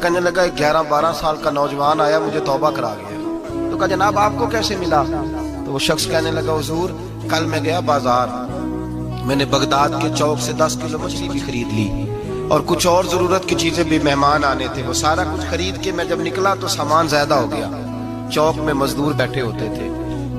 کہنے لگا 11-12 سال کا نوجوان آیا مجھے توبہ کرا گیا. تو کہا جناب آپ کو کیسے ملا؟ تو وہ شخص کہنے لگا حضور کل میں گیا بازار, میں نے بغداد کے چوک سے 10 کلو مچھلی بھی خرید لی اور کچھ اور ضرورت کی چیزیں بھی, مہمان آنے تھے, وہ سارا کچھ خرید کے میں جب نکلا تو سامان زیادہ ہو گیا. چوک میں مزدور بیٹھے ہوتے تھے,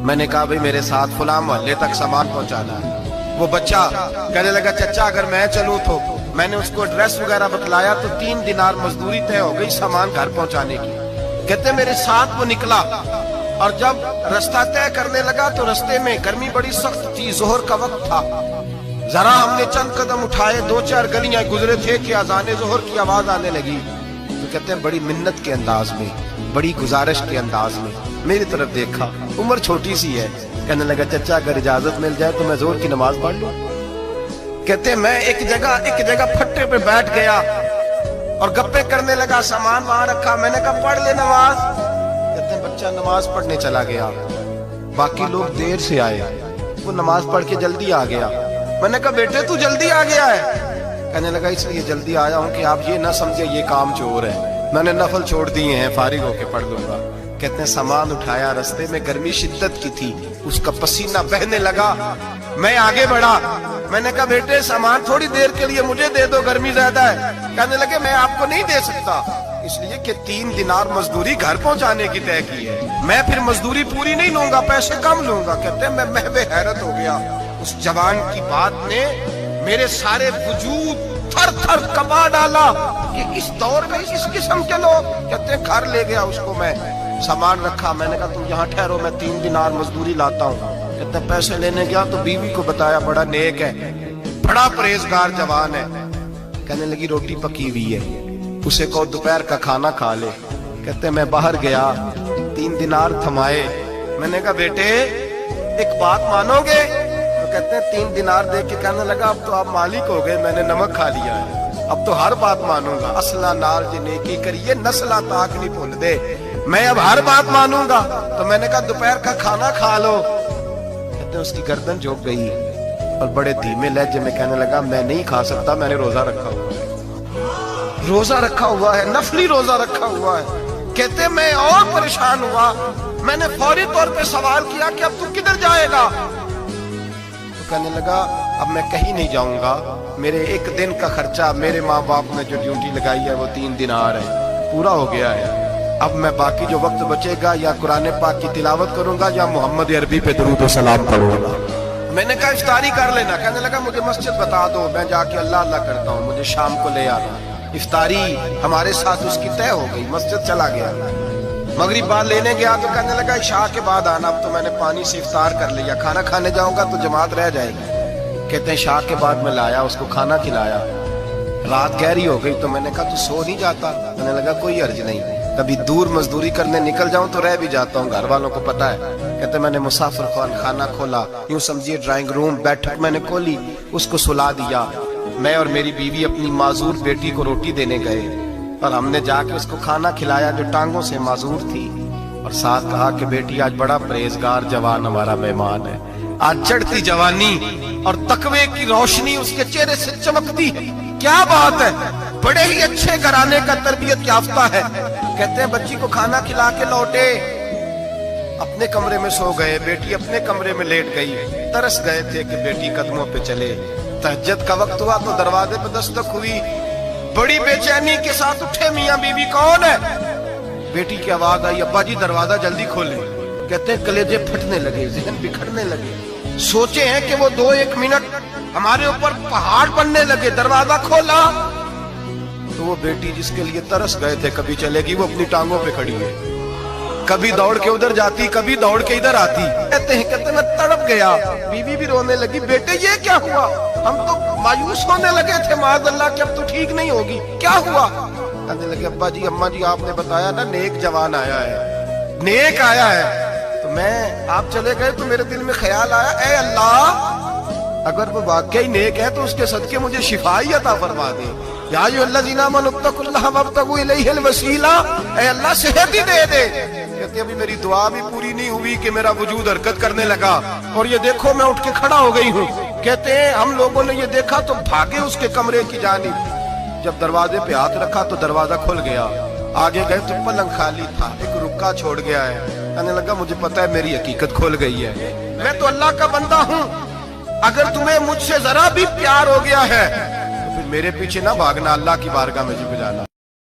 میں نے کہا بھئی میرے ساتھ فلاں محلے تک سامان پہنچانا ہے. وہ بچہ کہنے لگا چچا اگر میں چلوں تو, میں نے اس کو ایڈریس وغیرہ بتلایا تو 3 دینار مزدوری طے ہو گئی سامان گھر پہنچانے کی. کہتے میرے ساتھ وہ نکلا اور جب رستہ طے کرنے لگا تو رستے میں گرمی بڑی سخت تھی, ظہر کا وقت تھا. ذرا ہم نے چند قدم اٹھائے, 2-4 گلیاں گزرے تھے کہ اذان ظہر کی آواز آنے لگی. تو کہتے ہیں بڑی منت کے انداز میں, بڑی گزارش کے انداز میں میری طرف دیکھا, عمر چھوٹی سی ہے. کہنے لگا چچا اگر اجازت مل جائے تو میں ظہر کی نماز پڑھ لوں. کہتے ہیں میں ایک جگہ پھٹے پہ بیٹھ گیا اور گپے کرنے لگا, سامان وہاں رکھا, میں نے کہا پڑھ لے نماز. کہتے ہیں بچہ نماز پڑھنے چلا گیا, باقی لوگ دیر سے آئے, وہ نماز پڑھ کے جلدی آ گیا. میں نے کہا بیٹے تو جلدی آ گیا ہے؟ کہنے لگا اس لیے جلدی آیا ہوں کہ آپ یہ نہ سمجھے یہ کام چور ہے, میں نے نفل چھوڑ دیے ہیں, فارغ ہو کے پڑھ لوں گا. کہتے ہیں سامان اٹھایا, رستے میں گرمی شدت کی تھی, اس کا پسینہ بہنے لگا, میں آگے بڑھا. میں نے کہا بیٹے سامان تھوڑی دیر کے لیے مجھے دے دو, گرمی زیادہ ہے. کہنے لگے میں آپ کو نہیں دے سکتا, اس لیے کہ 3 دینار مزدوری گھر پہنچانے کی طے کی ہے, میں پھر مزدوری پوری نہیں لوں گا, پیسے کم لوں گا. کہتے ہیں میں محو حیرت ہو گیا, اس جوان کی بات نے میرے سارے وجود تھر تھر کبا ڈالا کہ اس دور میں اس قسم کے لوگ. کہتے ہیں گھر لے گیا اس کو, میں سامان رکھا, میں نے کہا تم یہاں ٹھہرو میں 3 دینار مزدوری لاتا ہوں. کہتے ہیں پیسے لینے گیا تو بیوی کو بتایا, بڑا نیک ہے, بڑا پرہیزگار جوان ہے. کہنے لگی روٹی پکی ہوئی ہے, اسے کہو دوپہر کا کھانا کھا لے. کہتے ہیں میں باہر گیا, 3 دینار تھمائے, میں نے کہا بیٹے ایک بات مانو گے؟ تو کہتے ہیں 3 دینار دے کے کہنے لگا اب تو آپ مالک ہو گئے, میں نے نمک کھا لیا ہے, اب تو ہر بات مانوں گا. اصلہ نال جی نیکی کریے نسلہ تاک نہیں بھول دے, میں اب ہر بات مانوں گا. تو میں نے کہا دوپہر کا کھانا کھا لو. کہتے ہیں اس کی گردن جھک گئی اور بڑے دھیمے لہجے میں کہنے لگا میں نہیں کھا سکتا, میں نے روزہ رکھا ہوا ہے, روزہ رکھا ہوا ہے, نفلی روزہ رکھا ہوا ہے. کہتے ہیں میں اور پریشان ہوا, میں نے فوری طور پہ سوال کیا کہ اب تو کدھر جائے گا؟ تو کہنے لگا اب میں کہیں نہیں جاؤں گا, میرے 1 دن کا خرچہ میرے ماں باپ نے جو ڈیوٹی لگائی ہے وہ 3 دینار ہے, پورا ہو گیا ہے. اب میں باقی جو وقت بچے گا یا قرآن پاک کی تلاوت کروں گا یا محمد عربی پہ درود و سلام پڑھوں گا. میں نے کہا افطاری کر لینا. کہنے لگا مجھے مسجد بتا دو, میں جا کے اللہ اللہ کرتا ہوں, مجھے شام کو لے آنا. افطاری ہمارے ساتھ اس کی طے ہو گئی, مسجد چلا گیا. مغرب بعد لینے گیا تو کہنے لگا عشاء کے بعد آنا, اب تو میں نے پانی سے افطار کر لیا, کھانا کھانے جاؤں گا تو جماعت رہ جائے گی. کہتے ہیں عشاء کے بعد میں لایا, اس کو کھانا کھلایا, رات گہری ہو گئی تو میں نے کہا تو سو نہیں جاتا؟ کہنے لگا کوئی عرض نہیں, کبھی دور مزدوری کرنے نکل جاؤں تو رہ بھی جاتا ہوں, گھر والوں کو پتا ہے. کہتے میں نے مسافر خانہ کھولا, یوں سمجھیے ڈرائنگ روم بیٹھک میں نے کھولی, اس کو سلا دیا. میں اور میری بیوی اپنی معذور بیٹی کو روٹی دینے گئے اور ہم نے جا کے اس کو کھانا کھلایا جو ٹانگوں سے معذور تھی, اور ساتھ کہا کہ بیٹی آج بڑا پرہیزگار جوان ہمارا مہمان ہے, آج چڑھتی جوانی اور تقوی کی روشنی اس کے چہرے سے چمکتی ہے, کیا بات ہے, بڑے ہی اچھے گھرانے کا تربیت یافتہ ہے. کہتے ہیں بچی کو کھانا کھلا کے لوٹے, اپنے کمرے میں سو گئے, بیٹی اپنے کمرے میں لیٹ گئی. ترس گئے تھے کہ بیٹی قدموں پہ چلے. تہجد کا وقت ہوا تو دروازے پہ دستک ہوئی, بڑی بے چینی کے ساتھ اٹھے میاں بیوی, کون ہے؟ بیٹی کی آواز آئی, ابا جی دروازہ جلدی کھولیں. کہتے ہیں کلیجے پھٹنے لگے, ذہن بکھرنے لگے, سوچے ہیں کہ وہ 2-1 منٹ ہمارے اوپر پہاڑ بننے لگے. دروازہ کھولا تو وہ بیٹی جس کے لیے ترس گئے تھے کبھی چلے گی, وہ اپنی ٹانگوں پہ کھڑی ہے, کبھی دوڑ کے ادھر جاتی کبھی دوڑ کے ادھر آتی. کہتے ہیں میں تڑپ گیا. بیوی بھی رونے لگی, بیٹے یہ کیا ہوا؟ ہم تو مایوس ہونے لگے تھے معاذ اللہ کہ اب تو ٹھیک نہیں ہوگی, کیا ہوا؟ کہنے لگے ابا جی اماں جی آپ نے بتایا نا نیک جوان آیا ہے, نیک آیا ہے, تو میں آپ چلے گئے تو میرے دل میں خیال آیا اے اللہ اگر وہ واقعی نیک ہے تو اس کے صدقے مجھے شفائی عطا فرما دے. یا ایھا الذین آمنوا اتقوا اللہ وابتغوا الیہ الوسیلہ, اے اللہ صحت ہی دے دے. کہتے ابھی میری دعا بھی پوری نہیں ہوئی کہ میرا وجود حرکت کرنے لگا, اور یہ دیکھو میں اٹھ کے کھڑا ہو گئی ہوں. کہتے ہیں ہم لوگوں نے یہ دیکھا تو بھاگے اس کے کمرے کی جانب. جب دروازے پہ ہاتھ رکھا تو دروازہ کھل گیا, آگے گئے تو پلنگ خالی تھا، ایک رکا چھوڑ گیا ہے. کہنے لگا مجھے پتا ہے میری حقیقت کھول گئی ہے، میں تو اللہ کا بندہ ہوں. اگر تمہیں مجھ سے ذرا بھی پیار ہو گیا ہے تو پھر میرے پیچھے نہ بھاگنا، اللہ کی بارگاہ میں جھک جانا.